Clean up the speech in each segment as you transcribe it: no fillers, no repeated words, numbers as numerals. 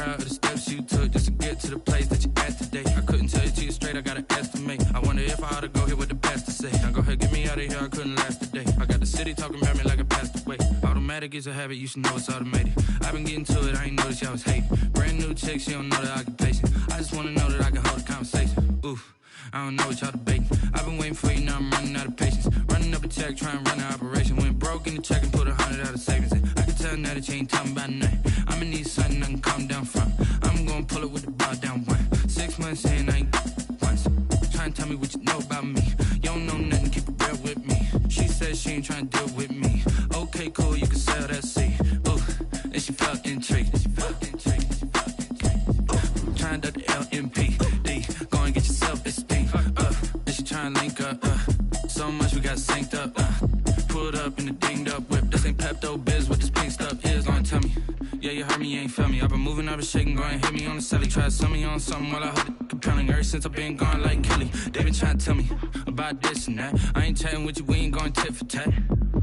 proud of the steps you took just to get to the place that you're at today. I couldn't tell you to you straight, I gotta estimate. I wonder if I ought to go here with the pastor say. Now go ahead, get me out of here, I couldn't last today. I got the city talking about me like I passed away. Automatic is a habit, you should know it's automated. I've been getting to it, I ain't noticed y'all was hating. Brand new chick, she don't know the occupation. I just wanna know that I can hold a conversation. Oof, I don't know what y'all debating. I've been waiting for you, now I'm running out of patience. Running up a check, trying to run an operation. Went broke in the check and put 100 out of savings in. I can tell now that you ain't talking about nothing. I'ma need something I can calm down from. I'm gonna pull it with the bar down one. 6 months in, I ain't once. Try and tell me what you know about me. You don't know nothing, keep it real with me. She said she ain't trying to deal with me. Okay, cool, you can sell that seed. Ooh, and she felt intrigued. Trying to the LMPD. Go and get yourself esteem. And she trying to link up. So much we got synced up. Pulled up in the dinged up whip. This ain't Pepto Biz, what this pink stuff is. Gonna tell me. Yeah, you heard me, you ain't felt me. I've been moving, I've been shaking, go and hit me on the celly. Try to sell me on something while I hold it compelling. Ever since I've been gone like Kelly, they been trying to tell me about this and that. I ain't chatting with you, we ain't going tit for tat.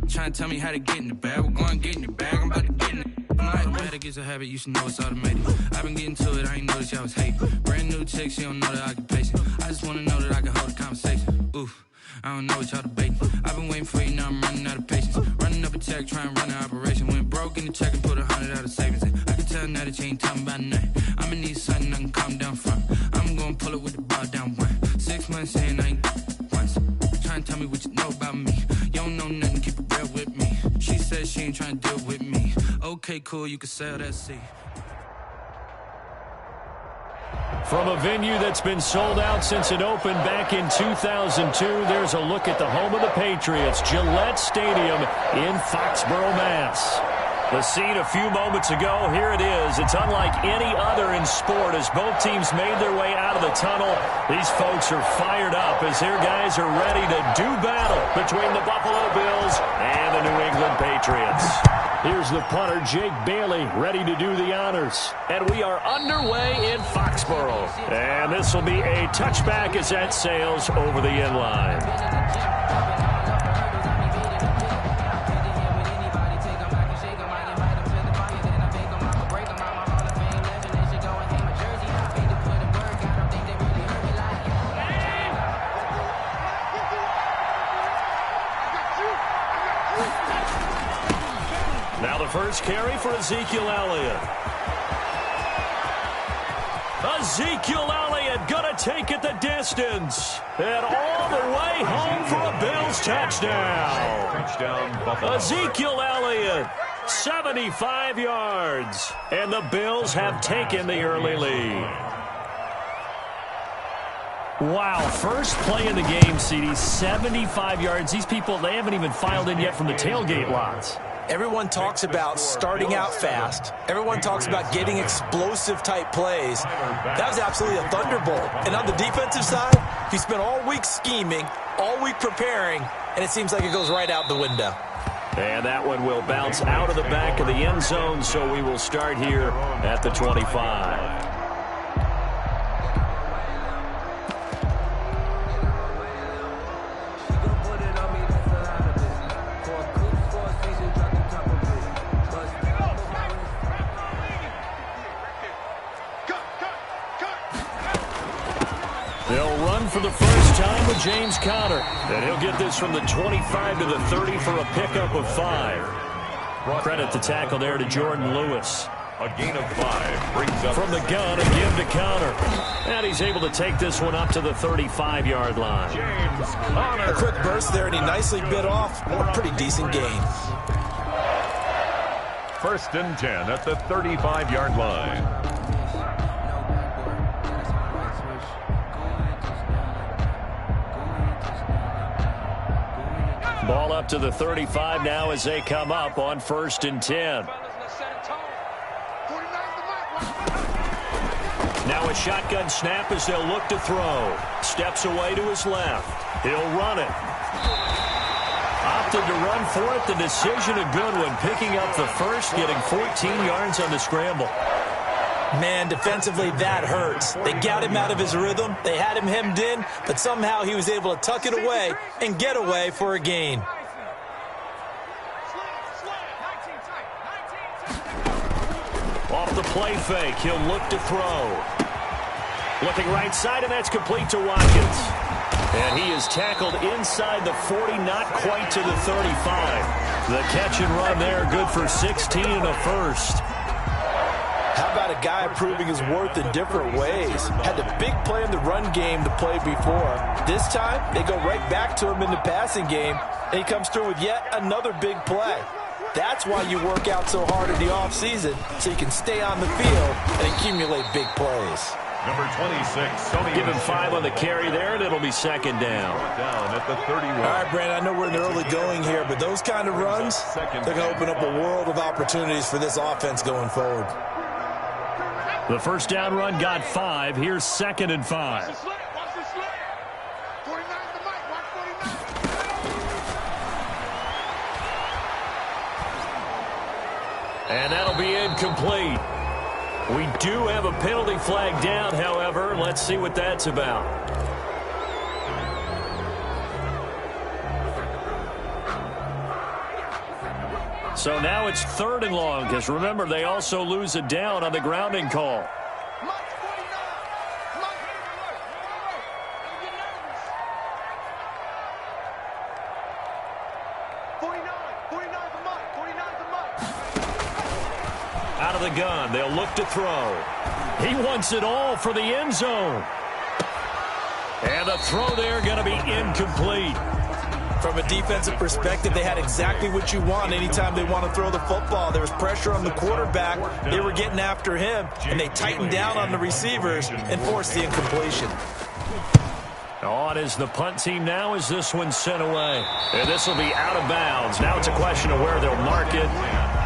Trying to tell me how to get in the bag. We're going to get in the bag, I'm about to get in it. Automatic is a habit, you should know it's automated. I've been getting to it, I ain't noticed y'all was hating. Brand new chick, she don't know the occupation. I just wanna know that I can hold a conversation. Oof, I don't know what y'all debating. I've been waiting for you, now I'm running out of patience. Running up a check, trying to run an operation. Went broke in the check and put 100 out of savings in. I can tell now that you ain't talking about nothing. I'ma need something I can calm down from. I'm gonna pull it with the bar down one. 6 months in, I ain't once. Trying to tell me what you know about me. You don't know nothing, keep it real with me. She said she ain't trying to deal with me. Okay, cool, you can sell that seed. From a venue that's been sold out since it opened back in 2002, there's a look at the home of the Patriots, Gillette Stadium in Foxborough, Mass. The scene a few moments ago, here it is. It's unlike any other in sport as both teams made their way out of the tunnel. These folks are fired up as their guys are ready to do battle between the Buffalo Bills and the New England Patriots. Here's the punter, Jake Bailey, ready to do the honors. And we are underway in Foxborough. And this will be a touchback as that sails over the end line. Now the first carry for Ezekiel Elliott. Ezekiel Elliott gonna take it the distance. And all the way home for a Bills touchdown. Ezekiel Elliott, 75 yards. And the Bills have taken the early lead. Wow, first play in the game, CD, 75 yards. These people, they haven't even filed in yet from the tailgate lots. Everyone talks about starting out fast. Everyone talks about getting explosive-type plays. That was absolutely a thunderbolt. And on the defensive side, he spent all week scheming, all week preparing, and it seems like it goes right out the window. And that one will bounce out of the back of the end zone, so we will start here at the 25. They'll run for the first time with James Conner. And he'll get this from the 25 to the 30 for a pickup of 5. Credit the tackle there to Jordan Lewis. A gain of 5 brings up from the gun, a give to Conner. And he's able to take this one up to the 35-yard line. James Conner. A quick burst there, and he nicely bit off a pretty decent gain. 1st and 10 at the 35-yard line. Ball up to the 35 now as they come up on 1st and 10. Now a shotgun snap as they'll look to throw. Steps away to his left. He'll run it. Opted to run for it. The decision a good one. Picking up the first, getting 14 yards on the scramble. Man, defensively, that hurts. They got him out of his rhythm. They had him hemmed in, but somehow he was able to tuck it away and get away for a gain. Off the play fake. He'll look to throw. Looking right side, and that's complete to Watkins. And he is tackled inside the 40, not quite to the 35. The catch and run there, good for 16 and a first. How about a guy proving his worth in different ways? Had the big play in the run game to play before. This time, they go right back to him in the passing game, and he comes through with yet another big play. That's why you work out so hard in the offseason, so you can stay on the field and accumulate big plays. Number 26, Tony. Give him 5 on the carry there, and it'll be second down. Down at the 31. All right, Brandon, I know we're in the early going here, but those kind of runs, they're going to open up a world of opportunities for this offense going forward. The first down run got 5. Here's 2nd and 5. And that'll be incomplete. We do have a penalty flag down, however. Let's see what that's about. So now it's 3rd and long, because remember, they also lose a down on the grounding call. Out of the gun, they'll look to throw. He wants it all for the end zone. And the throw there going to be incomplete. From a defensive perspective, they had exactly what you want anytime they want to throw the football. There was pressure on the quarterback. They were getting after him, and they tightened down on the receivers and forced the incompletion. On is the punt team now as this one's sent away. And this will be out of bounds. Now it's a question of where they'll mark it.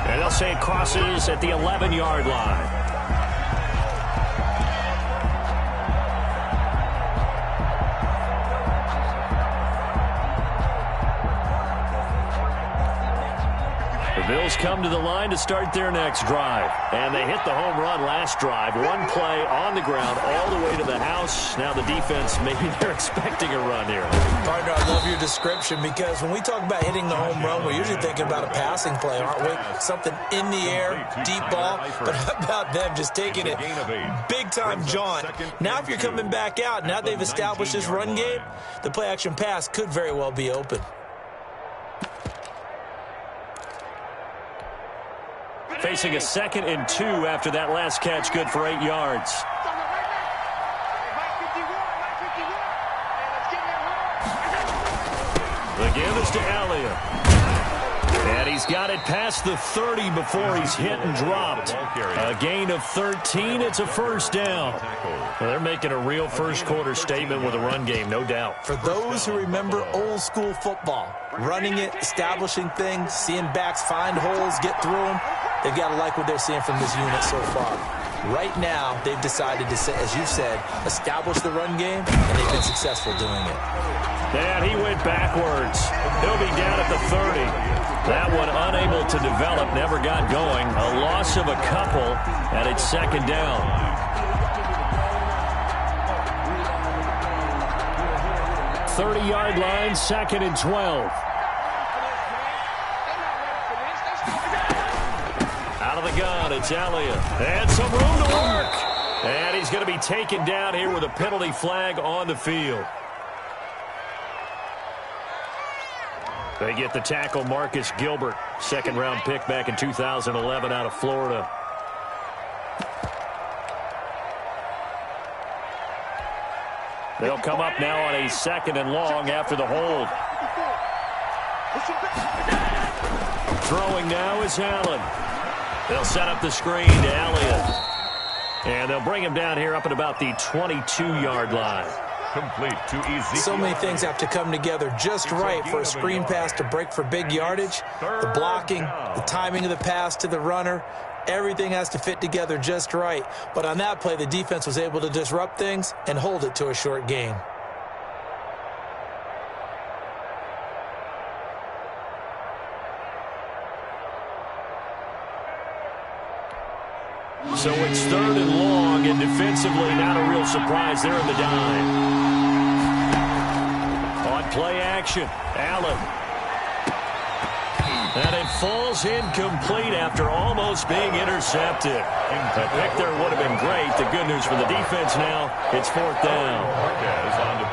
And they'll say it crosses at the 11-yard line. The Bills come to the line to start their next drive. And they hit the home run last drive. One play on the ground all the way to the house. Now the defense, maybe they're expecting a run here. Partner, I love your description, because when we talk about hitting the home run, we're usually thinking about a passing play, aren't we? Something in the air, deep ball. But how about them just taking it big-time jaunt? Now if you're coming back out, now they've established this run game, the play-action pass could very well be open. Facing a 2nd and 2 after that last catch, good for 8 yards. The give is to Elliott. And he's got it past the 30 before he's hit and dropped. A gain of 13. It's a first down. Well, they're making a real first-quarter statement with a run game, no doubt. For those who remember old-school football, running it, establishing things, seeing backs find holes, get through them, they've got to like what they're seeing from this unit so far. Right now, they've decided to, as you said, establish the run game, and they've been successful doing it. And he went backwards. He'll be down at the 30. That one unable to develop, never got going. A loss of a couple, and it's 2nd down. .30-yard line, 2nd and 12. Out of the gun, it's Elliott. And some room to work. And he's going to be taken down here with a penalty flag on the field. They get the tackle, Marcus Gilbert, 2nd-round pick back in 2011 out of Florida. They'll come up now on a 2nd and long after the hold. Throwing now is Allen. They'll set up the screen to Elliott. And they'll bring him down here up at about the 22-yard line. Complete to Ezekiel. So many things have to come together just right for a screen pass to break for big yardage. The blocking, the timing of the pass to the runner, everything has to fit together just right. But on that play, the defense was able to disrupt things and hold it to a short gain. So it's 3rd and long, and defensively not a real surprise there in the dime. On play action, Allen. And it falls incomplete after almost being intercepted. The pick there would have been great. The good news for the defense now, it's fourth down.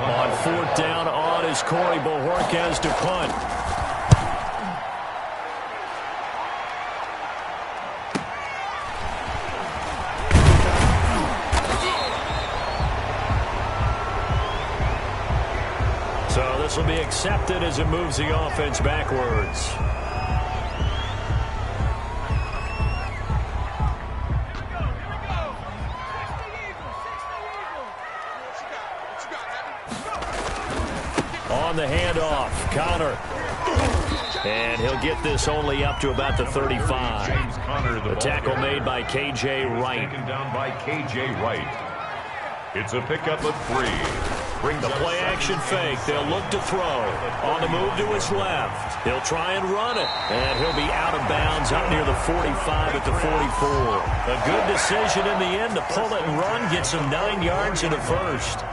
On fourth down, on is Corey Bojorquez to punt. So this will be accepted as it moves the offense backwards. On the handoff, Connor. And he'll get this only up to about the 35. The tackle made by K.J. Wright. Taken down by K.J. Wright. It's a pickup of 3. The play-action fake. They'll look to throw. On the move to his left. He'll try and run it. And he'll be out of bounds up near the 45 at the 44. A good decision in the end to pull it and run. Gets him 9 yards in the first.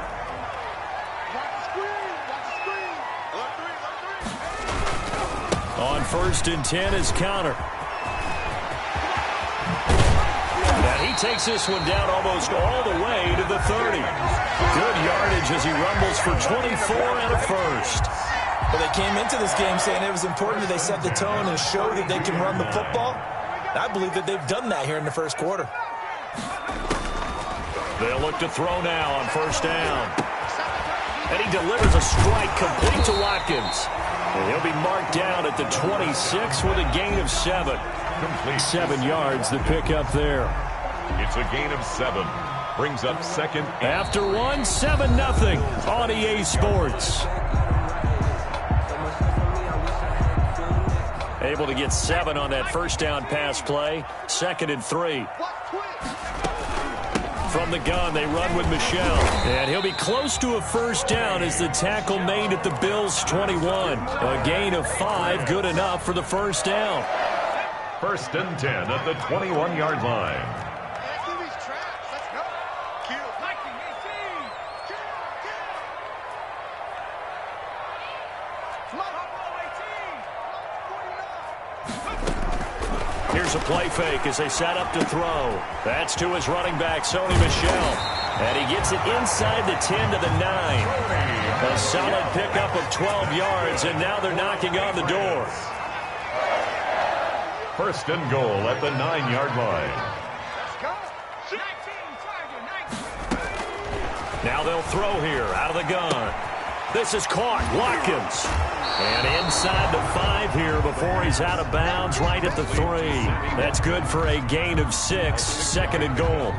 On 1st and 10 is Connor. And he takes this one down almost all the way to the 30. Good yardage as he rumbles for 24 and a first. Well, they came into this game saying it was important that they set the tone and show that they can run the football. I believe that they've done that here in the first quarter. They'll look to throw now on 1st down. And he delivers a strike complete to Watkins. And he'll be marked down at the 26 with a gain of 7. Complete. 7 yards the pickup there. It's a gain of 7. Brings up second. After 1, 7-0 on EA Sports. Able to get 7 on that 1st down pass play. 2nd and 3. From the gun, they run with Michel. And he'll be close to a 1st down as the tackle made at the Bills' 21. A gain of 5, good enough for the 1st down. 1st and 10 at the 21-yard line. Here's a play fake as they set up to throw. That's to his running back, Sony Michel. And he gets it inside the 10 to the 9. A solid pickup of 12 yards, and now they're knocking on the door. 1st and goal at the 9-yard line. Now they'll throw here out of the gun. This is caught. Watkins. And inside the 5 here before he's out of bounds right at the 3. That's good for a gain of 6. 2nd and goal.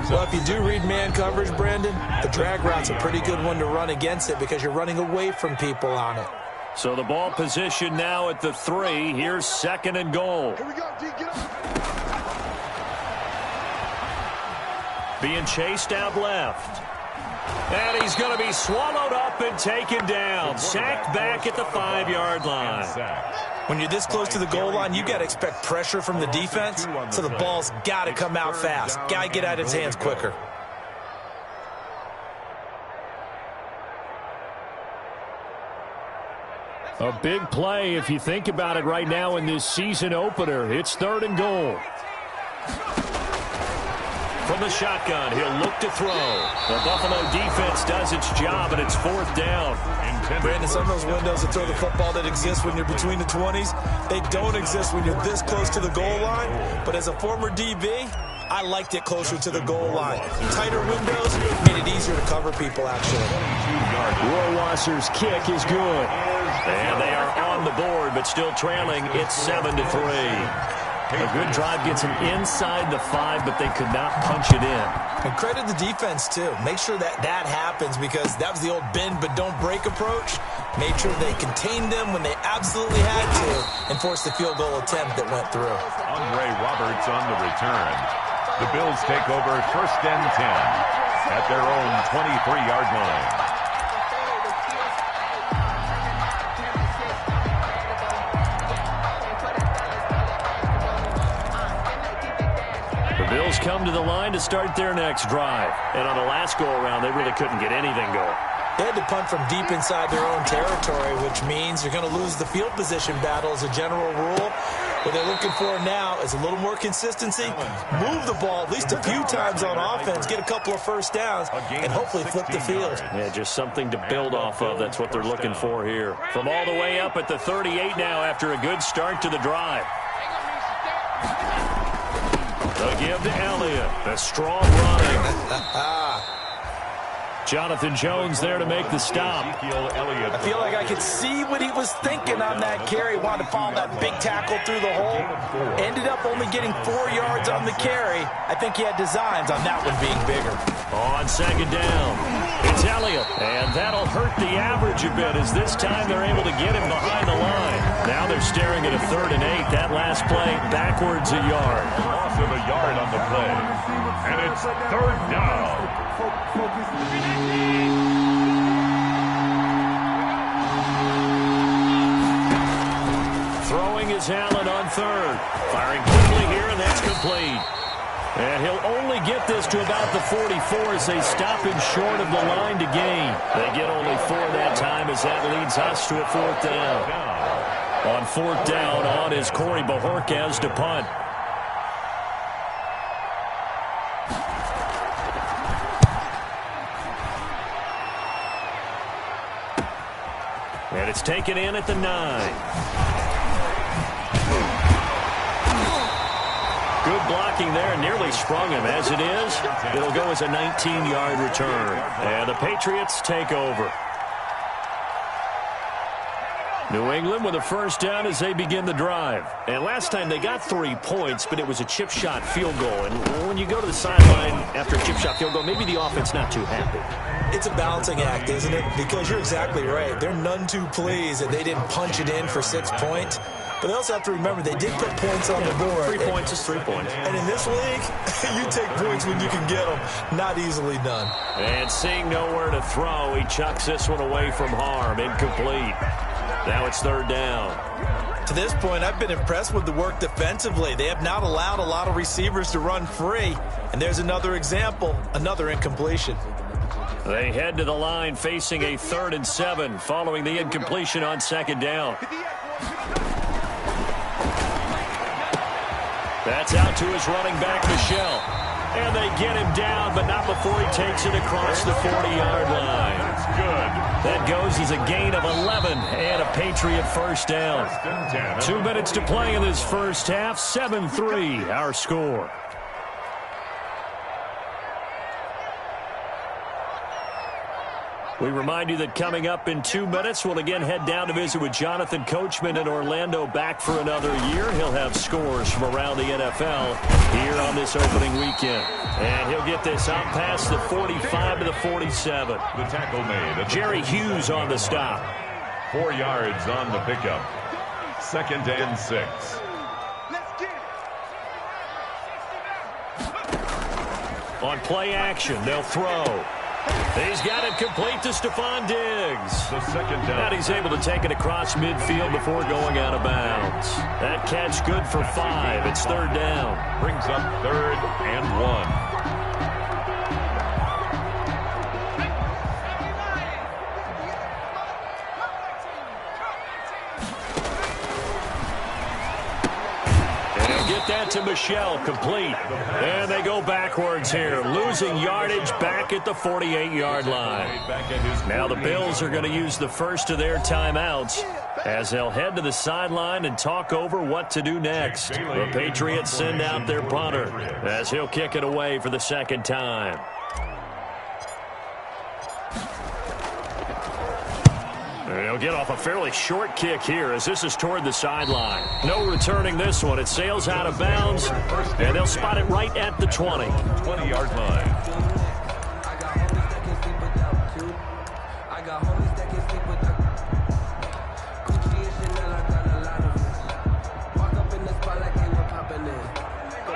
Well, if you do read man coverage, Brandon, the drag route's a pretty good one to run against it because you're running away from people on it. So the ball position now at the 3. Here's 2nd and goal. Here we go, D, get up. Being chased out left. And he's going to be swallowed up and taken down. Sacked back at the 5-yard line. When you're this close to the goal line, you got to expect pressure from the defense, so the ball's got to come out fast. Got to get out of his hands quicker. A big play if you think about it right now in this season opener. It's 3rd and goal. From the shotgun, he'll look to throw. The Buffalo defense does its job, and it's 4th down. Brandon, some of those windows to throw the football that exist when you're between the 20s, they don't exist when you're this close to the goal line. But as a former DB, I liked it closer to the goal line. Tighter windows made it easier to cover people, actually. Rohrwasser's kick is good. And they are on the board, but still trailing. It's 7-3. A good drive gets him inside the 5, but they could not punch it in. And credit the defense, too. Make sure that that happens because that was the old bend but don't break approach. Made sure they contained them when they absolutely had to and forced the field goal attempt that went through. Andre Roberts on the return. The Bills take over 1st and 10 at their own 23-yard line. Bills come to the line to start their next drive. And on the last go-around, they really couldn't get anything going. They had to punt from deep inside their own territory, which means you're going to lose the field position battle as a general rule. What they're looking for now is a little more consistency, move the ball at least a few times on offense, get a couple of first downs, and hopefully flip the field. Yeah, just something to build off of. That's what they're looking for here. From all the way up at the 38 now after a good start to the drive. The give to Elliott. The strong running. Jonathan Jones there to make the stop. I feel like I could see what he was thinking on that carry. Wanted to follow that big tackle through the hole. Ended up only getting 4 yards on the carry. I think he had designs on that one being bigger. On second down, it's Elliott. And that'll hurt the average a bit as this time they're able to get him behind the line. Now they're staring at a 3rd and 8. That last play backwards a yard. Loss of a yard on the play. And it's 3rd down. Throwing is Allen on 3rd. Firing quickly here, and that's complete. And he'll only get this to about the 44 as they stop him short of the line to gain. They get only 4 that time as that leads us to a 4th down. On 4th down, on is Corey Bajorquez to punt. And it's taken in at the 9. Good blocking there, nearly sprung him. As it is, it'll go as a 19-yard return. And the Patriots take over. New England with a 1st down as they begin the drive. And last time they got 3 points, but it was a chip shot field goal. And when you go to the sideline after a chip shot field goal, maybe the offense not too happy. It's a balancing act, isn't it? Because you're exactly right. They're none too pleased that they didn't punch it in for 6 points. But they also have to remember they did put points on the board. 3 points is 3 points. And in this league, you take points when you can get them. Not easily done. And seeing nowhere to throw, he chucks this one away from harm. Incomplete. Now it's 3rd down. To this point, I've been impressed with the work defensively. They have not allowed a lot of receivers to run free. And there's another example, another incompletion. They head to the line facing a 3rd and 7 following the incompletion on 2nd down. That's out to his running back, Michel. And they get him down, but not before he takes it across the 40-yard line. That's good. That goes as a gain of 11 and a Patriot 1st down. 2 minutes to play in this first half. 7-3, our score. We remind you that coming up in 2 minutes, we'll again head down to visit with Jonathan Coachman in Orlando, back for another year. He'll have scores from around the NFL here on this opening weekend. And he'll get this out past the 45 to the 47. The tackle made. Jerry Hughes on the stop. 4 yards on the pickup. 2nd and 6. On play action, they'll throw. He's got it complete to Stephon Diggs. The 2nd down. And he's able to take it across midfield before going out of bounds. That catch good for 5. It's 3rd down. Brings up 3rd and 1. Get that to Michel, complete. And they go backwards here, losing yardage back at the 48-yard line. Now the Bills are going to use the first of their timeouts as they'll head to the sideline and talk over what to do next. The Patriots send out their punter as he'll kick it away for the 2nd time. They'll get off a fairly short kick here as this is toward the sideline. No returning this one. It sails out of bounds, and they'll spot it right at the 20. 20-yard line.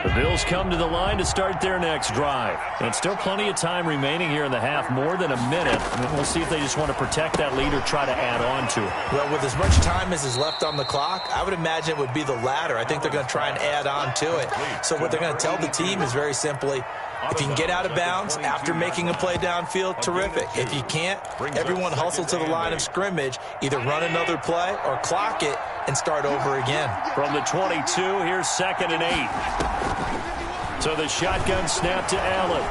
The Bills come to the line to start their next drive. And still plenty of time remaining here in the half, more than a minute. We'll see if they just want to protect that lead or try to add on to it. Well, with as much time as is left on the clock, I would imagine it would be the latter. I think they're going to try and add on to it. So what they're going to tell the team is very simply, If you can get out of bounds after making a play downfield, terrific. If you can't, everyone hustle to the line of scrimmage, either run another play or clock it and start over again. From the 22, here's 2nd and 8. So the shotgun snap to Allen.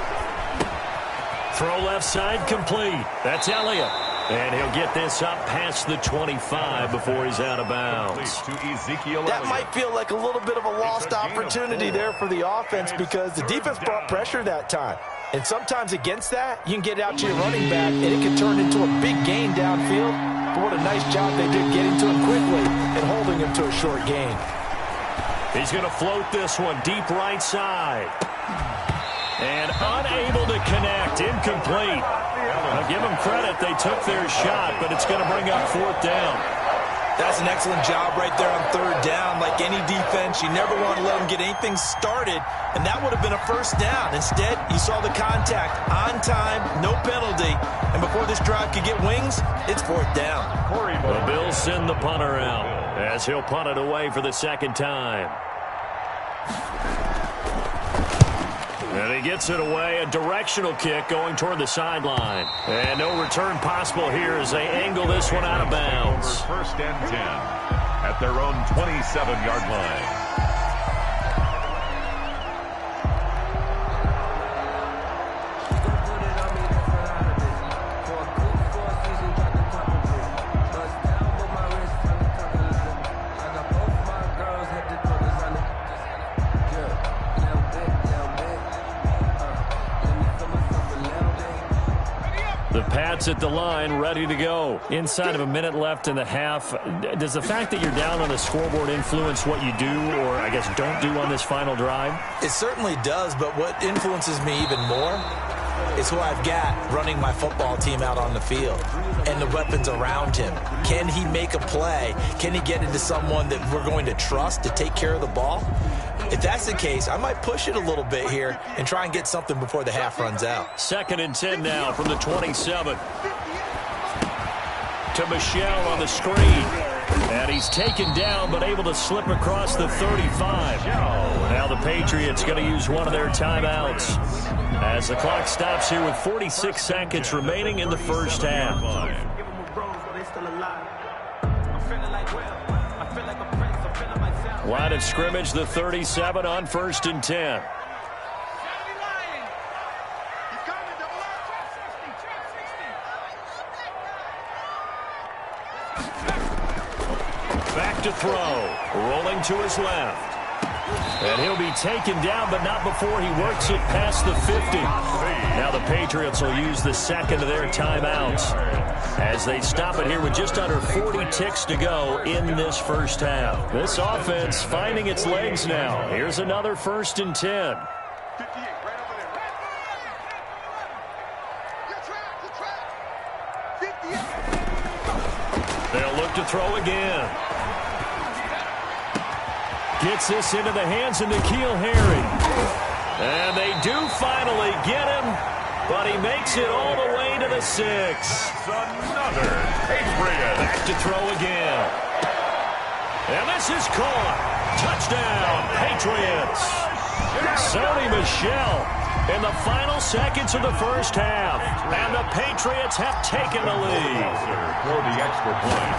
Throw left side complete. That's Elliott. And he'll get this up past the 25 before he's out of bounds. That might feel like a little bit of a lost opportunity there for the offense because the defense brought pressure that time. And sometimes against that, you can get out to your running back, and it can turn into a big gain downfield. But what a nice job they did getting to him quickly and holding him to a short gain. He's going to float this one deep right side. And unable to connect. Incomplete. I'll give them credit. They took their shot, but it's going to bring up 4th down. That's an excellent job right there on 3rd down. Like any defense, you never want to let them get anything started, and that would have been a 1st down. Instead, you saw the contact on time, no penalty, and before this drive could get wings, it's 4th down. The Bills send the punter out as he'll punt it away for the 2nd time. And he gets it away, a directional kick going toward the sideline. And no return possible here as they angle this one out of bounds. 1st and 10 at their own 27-yard line. At the line, ready to go. Inside of a minute left in the half. Does the fact that you're down on the scoreboard influence what you do, or I guess don't do on this final drive? It certainly does, but what influences me even more is who I've got running my football team out on the field and the weapons around him. Can he make a play? Can he get into someone that we're going to trust to take care of the ball? If that's the case, I might push it a little bit here and try and get something before the half runs out. 2nd and 10 now from the 27. To Michelle on the screen. And he's taken down but able to slip across the 35. Now the Patriots going to use one of their timeouts as the clock stops here with 46 seconds remaining in the 1st half. Line of scrimmage, the 37 on 1st and 10. Back to throw. Rolling to his left. And he'll be taken down, but not before he works it past the 50. Now the Patriots will use the 2nd of their timeouts as they stop it here with just under 40 ticks to go in this 1st half. This offense finding its legs now. Here's another 1st and 10. They'll look to throw again. Gets this into the hands of N'Keal Harry. And they do finally get him, but he makes it all the way to the 6. Another Patriot. Back to throw again. And this is caught. Touchdown, Patriots. Sony Michel in the final seconds of the 1st half. And the Patriots have taken the lead. For the extra point.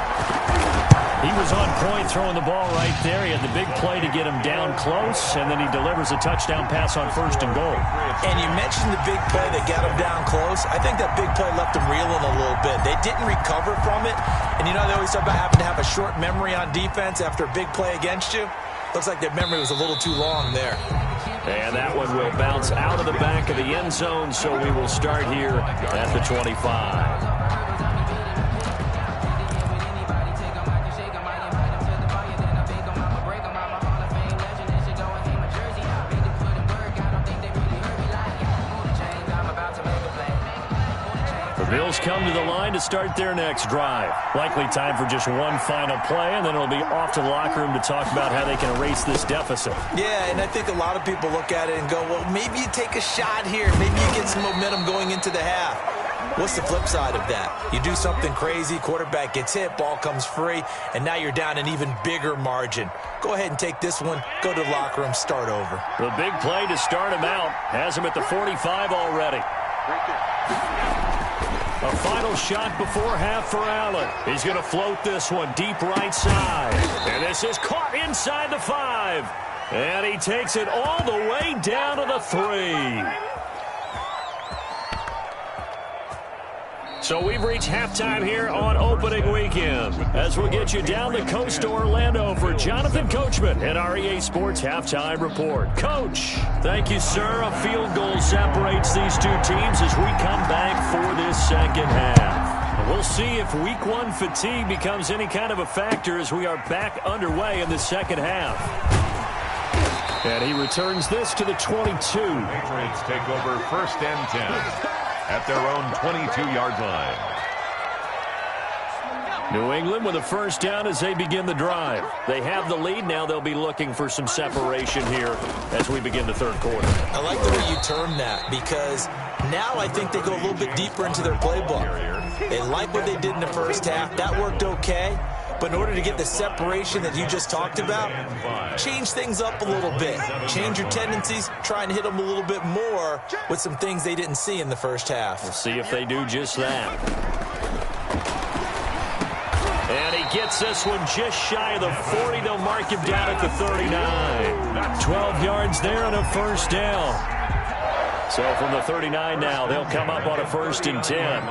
He was on point throwing the ball right there. He had the big play to get him down close, and then he delivers a touchdown pass on 1st and goal. And you mentioned the big play that got him down close. I think that big play left him reeling a little bit. They didn't recover from it. And, you know, they always talk about having to have a short memory on defense after a big play against you. Looks like their memory was a little too long there. And that one will bounce out of the back of the end zone, so we will start here at the 25. Bills come to the line to start their next drive. Likely time for just one final play, and then it'll be off to the locker room to talk about how they can erase this deficit. Yeah, and I think a lot of people look at it and go, well, maybe you take a shot here. Maybe you get some momentum going into the half. What's the flip side of that? You do something crazy, quarterback gets hit, ball comes free, and now you're down an even bigger margin. Go ahead and take this one, go to the locker room, start over. The big play to start him out has him at the 45 already. A final shot before half for Allen. He's going to float this one deep right side. And this is caught inside the 5. And he takes it all the way down to the 3. So we've reached halftime here on opening weekend. As we'll get you down the coast to Orlando for Jonathan Coachman and our EA Sports Halftime Report. Coach, thank you, sir. A field goal separates these two teams as we come back for this second half. We'll see if week 1 fatigue becomes any kind of a factor as we are back underway in the second half. And he returns this to the 22. Patriots take over 1st and 10. At their own 22-yard line. New England with a first down as they begin the drive. They have the lead. Now they'll be looking for some separation here as we begin the third quarter. I like the way you term that because now I think they go a little bit deeper into their playbook. They like what they did in the first half. That worked okay. But in order to get the separation that you just talked about, change things up a little bit. Change your tendencies, try and hit them a little bit more with some things they didn't see in the first half. We'll see if they do just that. And he gets this one just shy of the 40. They'll mark him down at the 39. 12 yards there and a first down. So from the 39 now, they'll come up on a 1st and 10.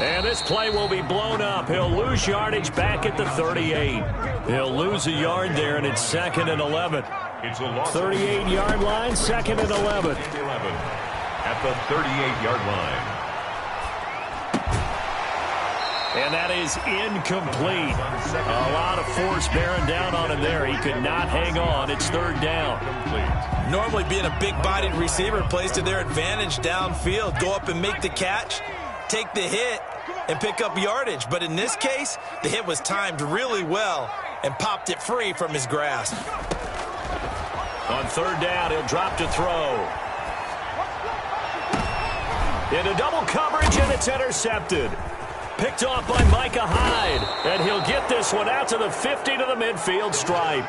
And this play will be blown up. He'll lose yardage back at the 38. He'll lose a yard there, and it's 2nd and 11. 38-yard line, 2nd and 11. At the 38-yard line. And that is incomplete. A lot of force bearing down on him there. He could not hang on. It's 3rd down. Normally being a big-bodied receiver plays to their advantage downfield. Go up and make the catch, take the hit, and pick up yardage. But in this case, the hit was timed really well and popped it free from his grasp. On 3rd down, he'll drop to throw. Into double coverage, and it's intercepted. Picked off by Micah Hyde. And he'll get this one out to the 50 to the midfield stripe.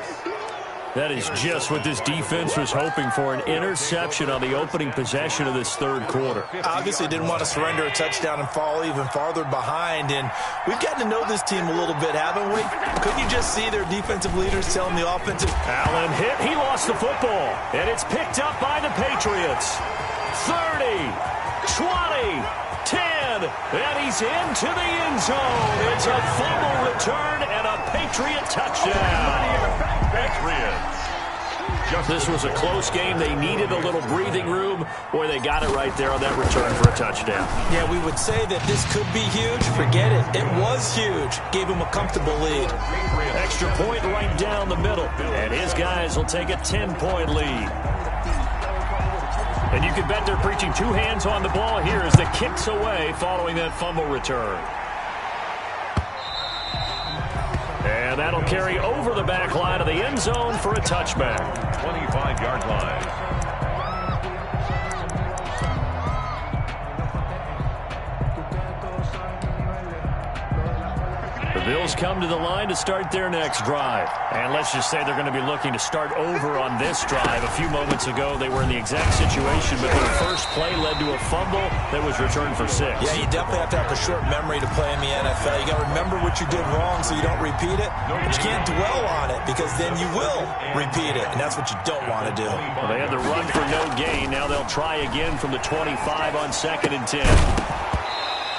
That is just what this defense was hoping for, an interception on the opening possession of this third quarter. Obviously didn't want to surrender a touchdown and fall even farther behind, and we've gotten to know this team a little bit, haven't we? Couldn't you just see their defensive leaders telling the offensive... Allen hit, he lost the football, and it's picked up by the Patriots. 30, 20, 10, and he's into the end zone. It's a fumble return and a Patriot touchdown. Patriots. This was a close game. They needed a little breathing room, or they got it right there on that return for a touchdown. Yeah, we would say that this could be huge. Forget it. It was huge. Gave him a comfortable lead. Extra point right down the middle, and his guys will take a 10-point lead. And you can bet they're preaching two hands on the ball here as the kick's away following that fumble return. And that'll carry over the back line of the end zone for a touchback. 25-yard line. The Bills come to the line to start their next drive. And let's just say they're going to be looking to start over on this drive. A few moments ago, they were in the exact situation, but their first play led to a fumble that was returned for 6. Yeah, you definitely have to have a short memory to play in the NFL. You got to remember what you did wrong so you don't repeat it. But you can't dwell on it because then you will repeat it, and that's what you don't want to do. Well, they had the run for no gain. Now they'll try again from the 25 on 2nd and 10.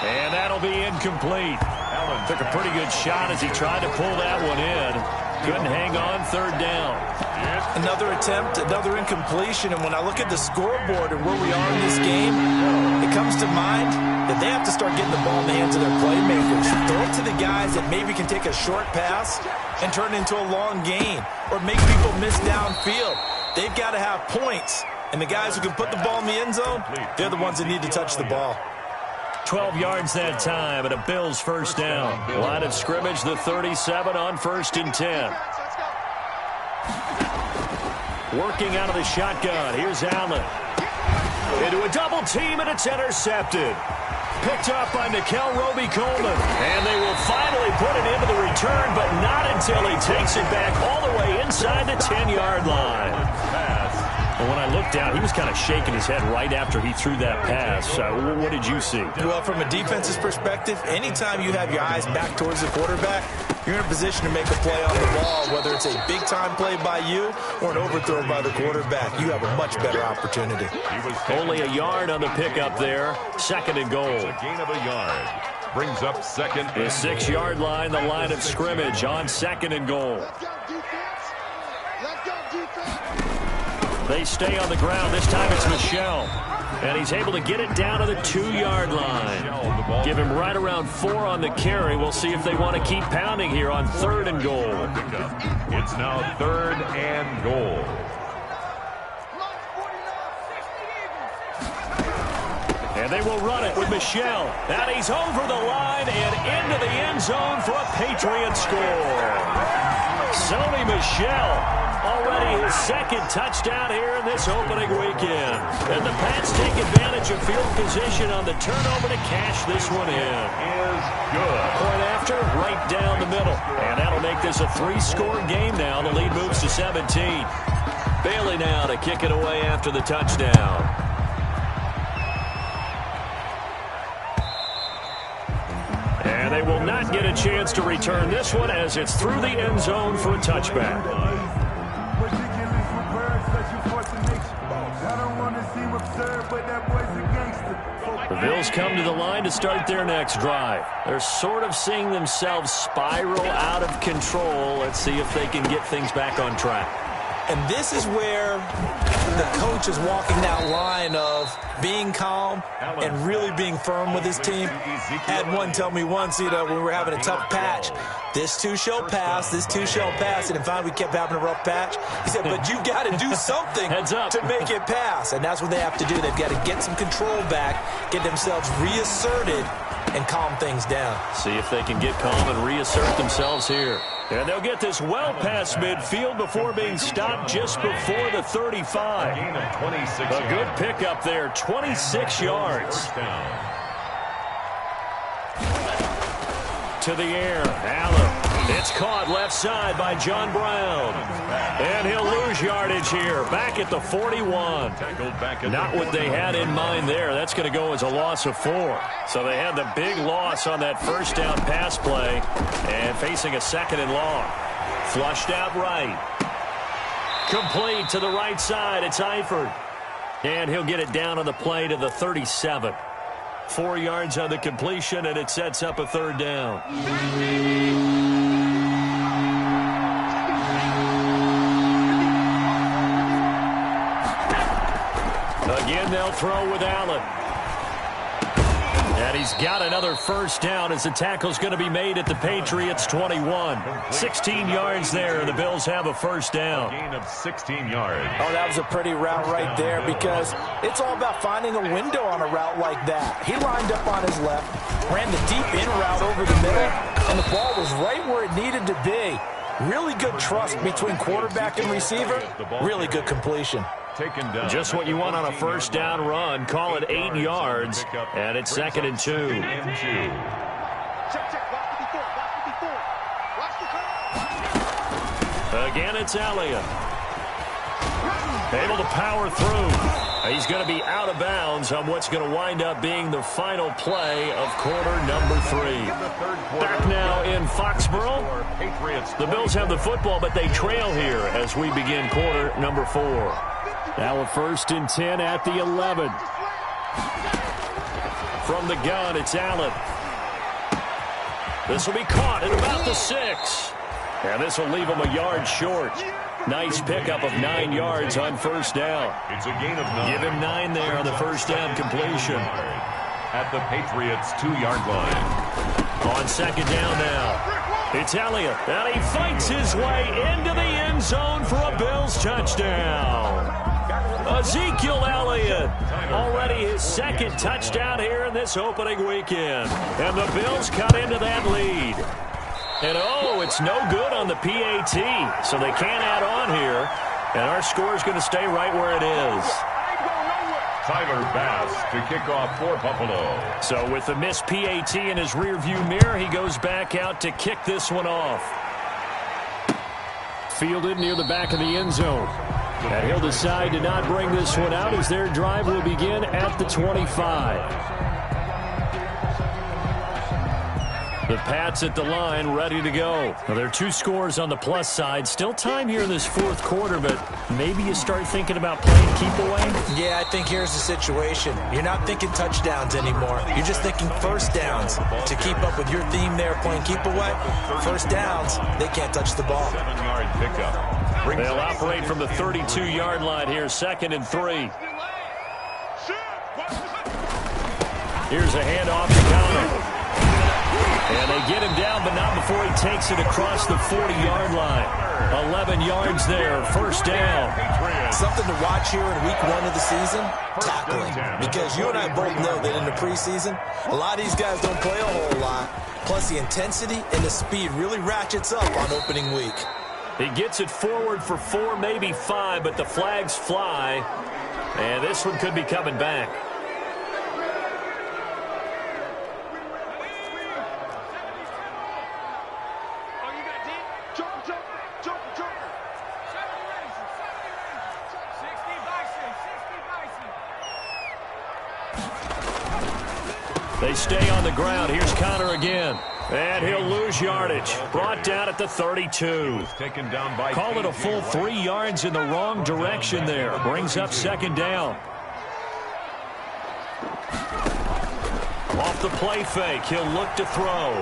And that'll be incomplete. Allen took a pretty good shot as he tried to pull that one in. Couldn't hang on, 3rd down. Another attempt, another incompletion, and when I look at the scoreboard and where we are in this game, it comes to mind that they have to start getting the ball in the hands of their playmakers. Throw it to the guys that maybe can take a short pass and turn it into a long gain or make people miss downfield. They've got to have points, and the guys who can put the ball in the end zone, they're the ones that need to touch the ball. 12 yards that time, and a Bills first down. Line of scrimmage, the 37 on 1st and 10. Working out of the shotgun. Here's Allen. Into a double team, and it's intercepted. Picked up by Nickel Roby-Coleman. And they will finally put it into the return, but not until he takes it back all the way inside the 10-yard line. And when I looked down, he was kind of shaking his head right after he threw that pass. What did you see? Well, from a defense's perspective, anytime you have your eyes back towards the quarterback, you're in a position to make a play on the ball, whether it's a big-time play by you or an overthrow by the quarterback. You have a much better opportunity. Only a yard on the pickup there. Second and goal. A gain of a yard. Brings up second. The 6-yard line, the line of scrimmage on second and goal. They stay on the ground. This time it's Michel. And he's able to get it down to the 2-yard line. Give him right around 4 on the carry. We'll see if they want to keep pounding here on third and goal. It's now third and goal. And they will run it with Michel. And he's over the line and into the end zone for a Patriot score. Sony Michel. Already his second touchdown here in this opening weekend. And the Pats take advantage of field position on the turnover to cash this one in. Is good. Point after, right down the middle. And that'll make this a 3-score game now. The lead moves to 17. Bailey now to kick it away after the touchdown. And they will not get a chance to return this one as it's through the end zone for a touchback. The Bills come to the line to start their next drive. They're sort of seeing themselves spiral out of control. Let's see if they can get things back on track. And this is where the coach is walking that line of being calm and really being firm with his team. Had one tell me once, when we were having a tough patch, this too shall pass, this too shall pass. And finally we kept having a rough patch. He said, but you got to do something to make it pass. And that's what they have to do. They've got to get some control back, get themselves reasserted, and calm things down. See if they can get calm and reassert themselves here. And they'll get this well past midfield before being stopped just before the 35. Gain of 26 yards. A good pickup there, 26 yards. To the air, Allen. It's caught left side by John Brown. And he'll lose yardage here, back at the 41. Not what they had in mind there. That's going to go as a loss of 4. So they had the big loss on that first down pass play and facing a second and long. Flushed out right. Complete to the right side. It's Eifert. And he'll get it down on the play to the 37. 4 yards on the completion, and it sets up a third down. Again, they'll throw with Allen. And he's got another first down as the tackle's going to be made at the Patriots' 21. 16 yards there, and the Bills have a first down. Gain of 16 yards. Oh, that was a pretty route right there because it's all about finding a window on a route like that. He lined up on his left, ran the deep in route over the middle, and the ball was right where it needed to be. Really good trust between quarterback and receiver. Really good completion. Just what you want on a first down run. Call it 8 yards, and it's second and 2. Again, it's Elliott. Able to power through. He's going to be out of bounds on what's going to wind up being the final play of quarter number 3. Back now in Foxborough. The Bills have the football, but they trail here as we begin quarter number 4. Now a 1st and 10 at the 11. From the gun, it's Allen. This will be caught at about the 6. And this will leave him a yard short. Nice pickup of 9 yards on first down. It's a gain of 9. Give him 9 there on the first down completion. At the Patriots' 2-yard line. On second down now. It's Elliott. And he fights his way into the end zone for a Bills touchdown. Ezekiel Elliott, already his second touchdown here in this opening weekend. And the Bills cut into that lead. And, oh, it's no good on the PAT, so they can't add on here. And our score is going to stay right where it is. Tyler Bass to kick off for Buffalo. So with the missed PAT in his rearview mirror, he goes back out to kick this one off. Fielded near the back of the end zone. And he'll decide to not bring this one out as their drive will begin at the 25. The Pats at the line, ready to go. Now, there are 2 scores on the plus side. Still time here in this fourth quarter, but maybe you start thinking about playing keep away? Yeah, I think here's the situation. You're not thinking touchdowns anymore. You're just thinking first downs. To keep up with your theme there, playing keep away, first downs, they can't touch the ball. 7-yard pickup. They'll operate from the 32-yard line here, 2nd and 3. Here's a handoff to Connor. And they get him down, but not before he takes it across the 40-yard line. 11 yards there, first down. Something to watch here in week 1 of the season, tackling. Because you and I both know that in the preseason, a lot of these guys don't play a whole lot. Plus the intensity and the speed really ratchets up on opening week. He gets it forward for 4, maybe 5, but the flags fly. And this one could be coming back. They stay on the ground. Here's Connor again. And he'll lose yardage. Brought down at the 32. Taken down by Call it a full 3 yards in the wrong direction there. Brings up 2nd down. Off the play fake. He'll look to throw.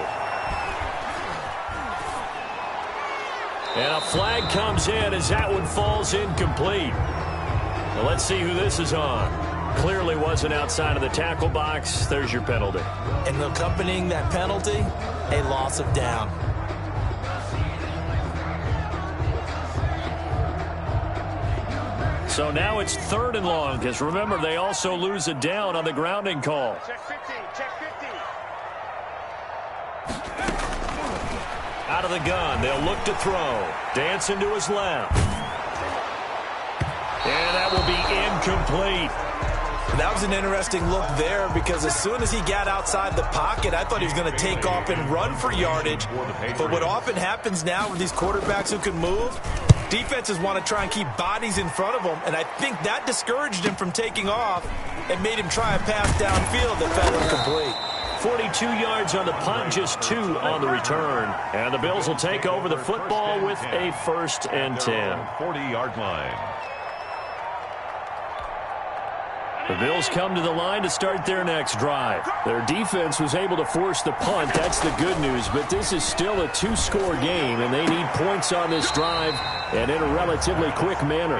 And a flag comes in as that one falls incomplete. Now let's see who this is on. Clearly wasn't outside of the tackle box. There's your penalty. And accompanying that penalty, a loss of down. So now it's 3rd and long, because remember, they also lose a down on the grounding call. Check 50, check 50. Out of the gun, they'll look to throw. Dancing to his left. And that will be incomplete. That was an interesting look there because as soon as he got outside the pocket, I thought he was going to take off and run for yardage. But what often happens now with these quarterbacks who can move, defenses want to try and keep bodies in front of them, and I think that discouraged him from taking off and made him try a pass downfield that fell incomplete. 42 yards on the punt, just 2 on the return. And the Bills will take over the football with a 1st and 10. 40-yard line. The Bills come to the line to start their next drive. Their defense was able to force the punt. That's the good news. But this is still a 2-score game, and they need points on this drive and in a relatively quick manner.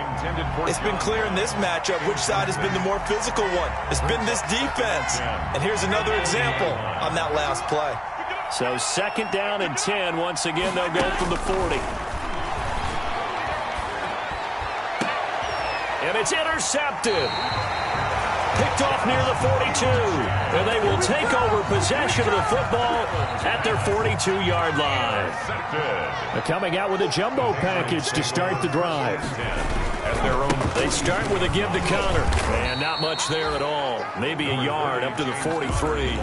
It's been clear in this matchup which side has been the more physical one. It's been this defense. And here's another example on that last play. So 2nd down and 10. Once again, they'll go from the 40. And it's intercepted. Picked off near the 42. And they will take over possession of the football at their 42-yard line. They're coming out with a jumbo package to start the drive. They start with a give to Connor. And not much there at all. Maybe a yard up to the 43.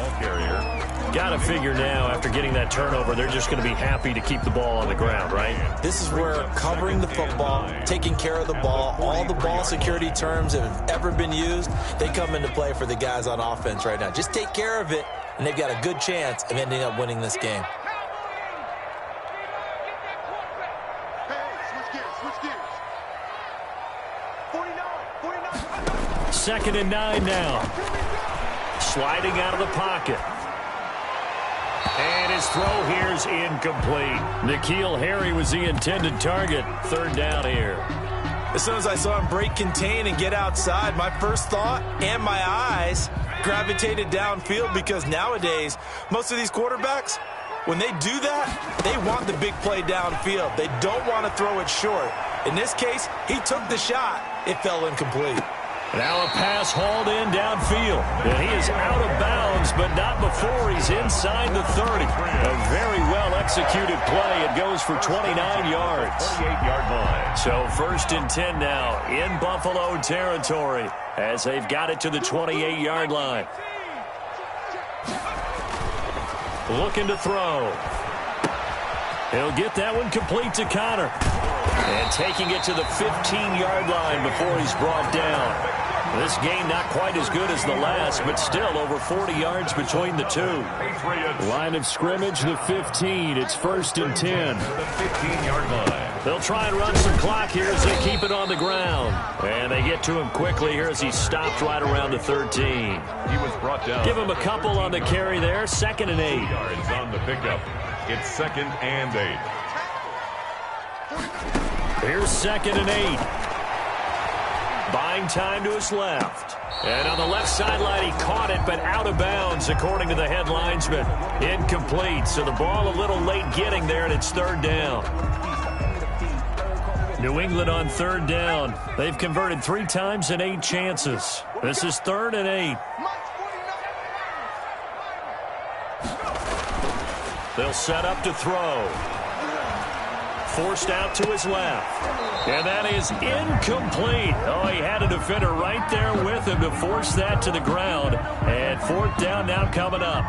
Got to figure now, after getting that turnover, they're just going to be happy to keep the ball on the ground, right? This is where covering the football, taking care of the ball, all the ball security terms that have ever been used, they come into play for the guys on offense right now. Just take care of it, and they've got a good chance of ending up winning this game. Second and 9 now. Sliding out of the pocket. And his throw here is incomplete. N'Keal Harry was the intended target. 3rd down here. As soon as I saw him break contain and get outside, my first thought and my eyes gravitated downfield because nowadays, most of these quarterbacks, when they do that, they want the big play downfield. They don't want to throw it short. In this case, he took the shot. It fell incomplete. Now a pass hauled in downfield. And he is out of bounds, but not before he's inside the 30. A very well-executed play. It goes for 29 yards. 28-yard line. So 1st and 10 now in Buffalo territory as they've got it to the 28-yard line. Looking to throw. He'll get that one complete to Connor. And taking it to the 15-yard line before he's brought down. This game not quite as good as the last, but still over 40 yards between the two. Line of scrimmage, the 15. It's 1st and 10. The 15-yard line. They'll try and run some clock here as they keep it on the ground. And they get to him quickly here as he stopped right around the 13. He was brought down. Give him a couple on the carry there. 2nd and 8. Yards on the pickup. It's 2nd and 8. Here's 2nd and 8. Buying time to his left. And on the left sideline, he caught it, but out of bounds, according to the head linesman. Incomplete, so the ball a little late getting there, and it's 3rd down. New England on 3rd down. They've converted 3 times in 8 chances. This is 3rd and 8. They'll set up to throw. Forced out to his left. And that is incomplete. Oh, he had a defender right there with him to force that to the ground. And 4th down now coming up.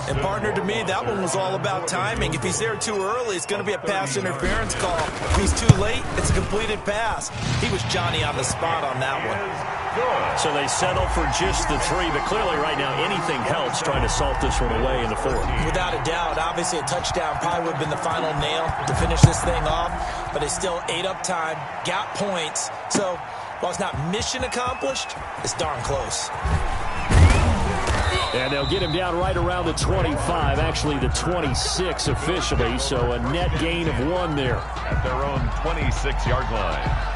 And partner, to me, that one was all about timing. If he's there too early, it's going to be a pass interference call. If he's too late, it's a completed pass. He was Johnny on the spot on that one. So they settle for just the 3, but clearly right now anything helps trying to salt this one away in the 4th. Without a doubt, obviously a touchdown probably would have been the final nail to finish this thing off, but it's still ate up time, got points. So while it's not mission accomplished, it's darn close. And they'll get him down right around the 25, actually the 26 officially, so a net gain of 1 there. At their own 26-yard line.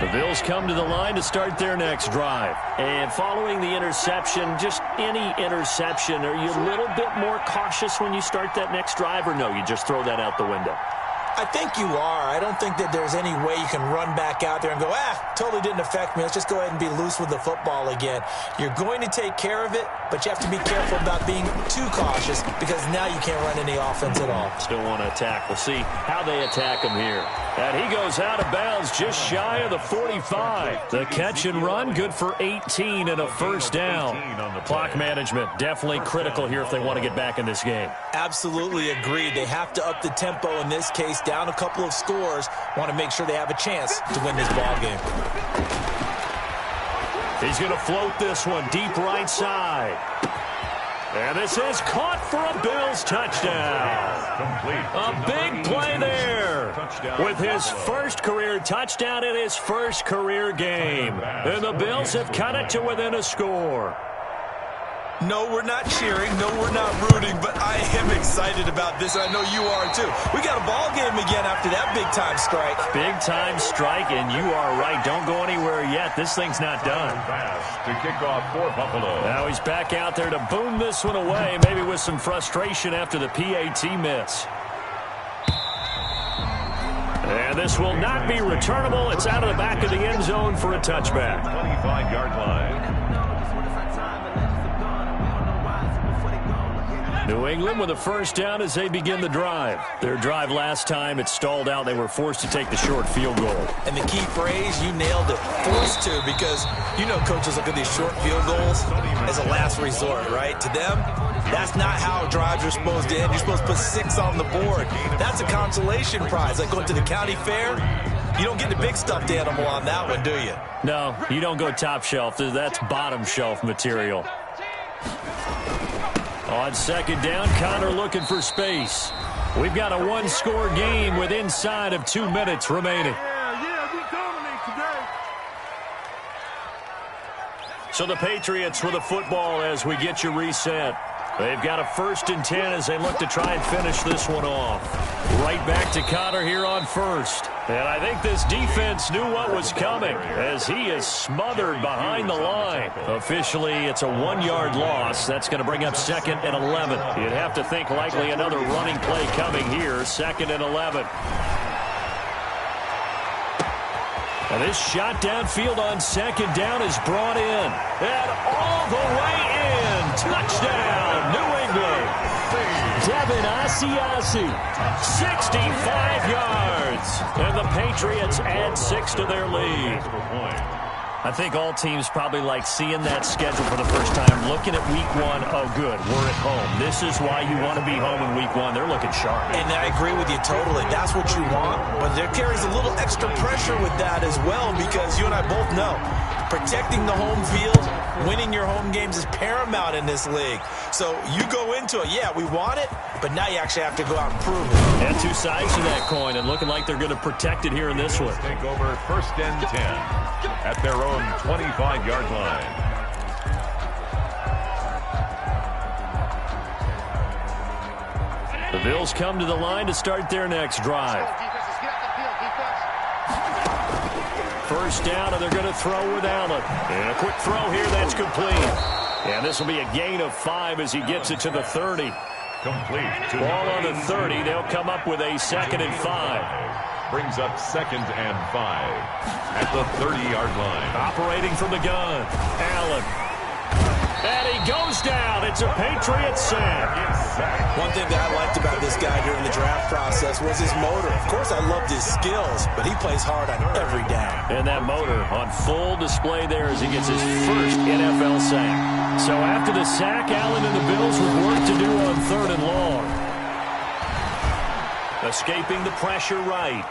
The Bills come to the line to start their next drive. And following the interception, just any interception, are you a little bit more cautious when you start that next drive, or no, you just throw that out the window? I think you are. I don't think that there's any way you can run back out there and go, totally didn't affect me. Let's just go ahead and be loose with the football again. You're going to take care of it, but you have to be careful about being too cautious because now you can't run any offense at all. Still want to attack. We'll see how they attack him here. And he goes out of bounds just shy of the 45. The catch and run, good for 18 and a 1st down. Clock management, definitely critical here if they want to get back in this game. Absolutely agreed. They have to up the tempo in this case. Down a couple of scores, want to make sure they have a chance to win this ball game. He's going to float this one deep right side. And this is caught for a Bills touchdown. A big play there with his first career touchdown in his first career game. And the Bills have cut it to within a score. No, we're not cheering. No, we're not rooting, but I am excited about this. I know you are, too. We got a ball game again after that big-time strike. Big-time strike, and you are right. Don't go anywhere yet. This thing's not done. To kick off for Buffalo. Now he's back out there to boom this one away, maybe with some frustration after the PAT miss. And this will not be returnable. It's out of the back of the end zone for a touchback. 25-yard line. New England with a 1st down as they begin the drive. Their drive last time, it stalled out. They were forced to take the short field goal. And the key phrase, you nailed it, forced to, because you know coaches look at these short field goals as a last resort, right? To them, that's not how drives are supposed to end. You're supposed to put 6 on the board. That's a consolation prize, like going to the county fair. You don't get the big stuffed animal on that one, do you? No, you don't go top shelf. That's bottom shelf material. On 2nd down, Connor looking for space. We've got a 1-score game with inside of 2 minutes remaining. So the Patriots with the football as we get you reset. They've got a 1st and 10 as they look to try and finish this one off. Right back to Connor here on 1st. And I think this defense knew what was coming as he is smothered behind the line. Officially, it's a 1-yard loss. That's going to bring up 2nd and 11. You'd have to think likely another running play coming here, 2nd and 11. And this shot downfield on 2nd down is brought in. And all the way in. Touchdown, New England. Devin Asiasi, 65 yards. And the Patriots add 6 to their lead. I think all teams probably like seeing that schedule for the first time, looking at week 1. Oh, good, we're at home. This is why you want to be home in week 1. They're looking sharp. And I agree with you totally. That's what you want. But there carries a little extra pressure with that as well because you and I both know protecting the home field, winning your home games is paramount in this league. So you go into it, yeah, we want it, but now you actually have to go out and prove it. And 2 sides to that coin, and looking like they're going to protect it here in this one. Take over 1st and 10 at their own 25-yard line. The Bills come to the line to start their next drive. First down, and they're going to throw with Allen. And a quick throw here, that's complete. And this will be a gain of 5 as he gets it to the 30. Complete. Ball on the 30. They'll come up with a 2nd and 5. Brings up 2nd and 5 at the 30-yard line. Operating from the gun, Allen. And he goes down. It's a Patriot sack. One thing that I liked about this guy during the draft process was his motor. Of course, I loved his skills, but he plays hard on every down. And that motor on full display there as he gets his first NFL sack. So after the sack, Allen and the Bills with work to do on 3rd and long. Escaping the pressure right.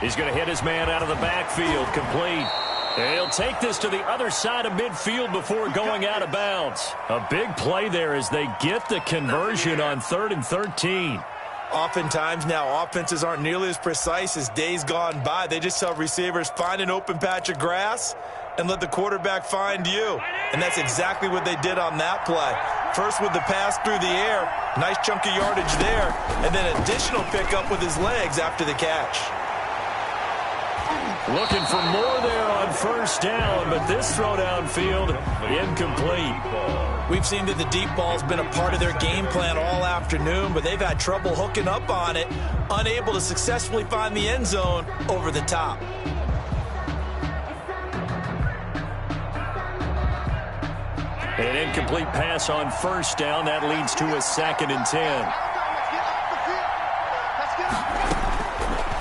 He's going to hit his man out of the backfield, complete. And he'll take this to the other side of midfield before going out of bounds. A big play there as they get the conversion on 3rd and 13. Oftentimes now, offenses aren't nearly as precise as days gone by. They just tell receivers, find an open patch of grass and let the quarterback find you. And that's exactly what they did on that play. First with the pass through the air, nice chunk of yardage there, and then additional pickup with his legs after the catch. Looking for more there on 1st down, but this throw downfield incomplete. We've seen that the deep ball's been a part of their game plan all afternoon, but they've had trouble hooking up on it, unable to successfully find the end zone over the top. An incomplete pass on 1st down. That leads to a 2nd and 10.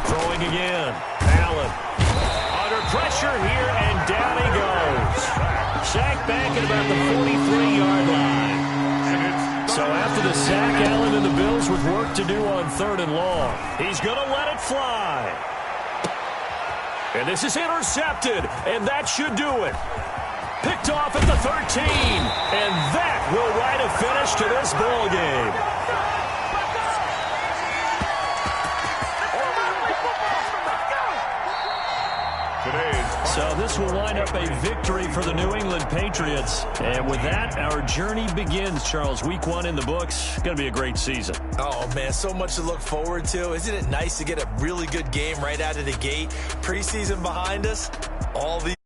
Throwing again. Allen. Under pressure here, and down he goes. Sacked back at about the 43-yard line. So after the sack, Allen and the Bills with work to do on 3rd and long. He's going to let it fly. And this is intercepted, and that should do it. Picked off at the 13, and that will write a finish to this ball game. So this will wind up a victory for the New England Patriots. And with that, our journey begins, Charles. Week 1 in the books. Going to be a great season. Oh, man, so much to look forward to. Isn't it nice to get a really good game right out of the gate? Preseason behind us, all these